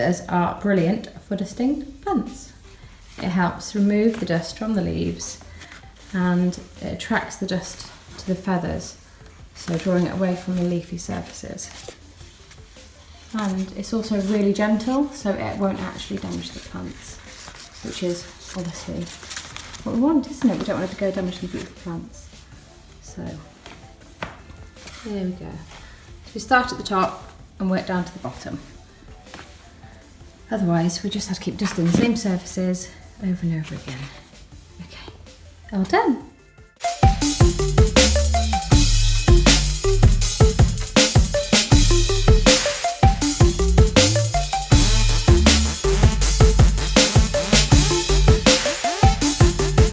dusters are brilliant for dusting plants. It helps remove the dust from the leaves and it attracts the dust to the feathers, so drawing it away from the leafy surfaces. And it's also really gentle, so it won't actually damage the plants, which is obviously what we want, isn't it? We don't want it to go damage the beautiful plants. So there we go. So we start at the top and work down to the bottom. Otherwise, we just have to keep dusting the same surfaces over and over again. Okay, all done.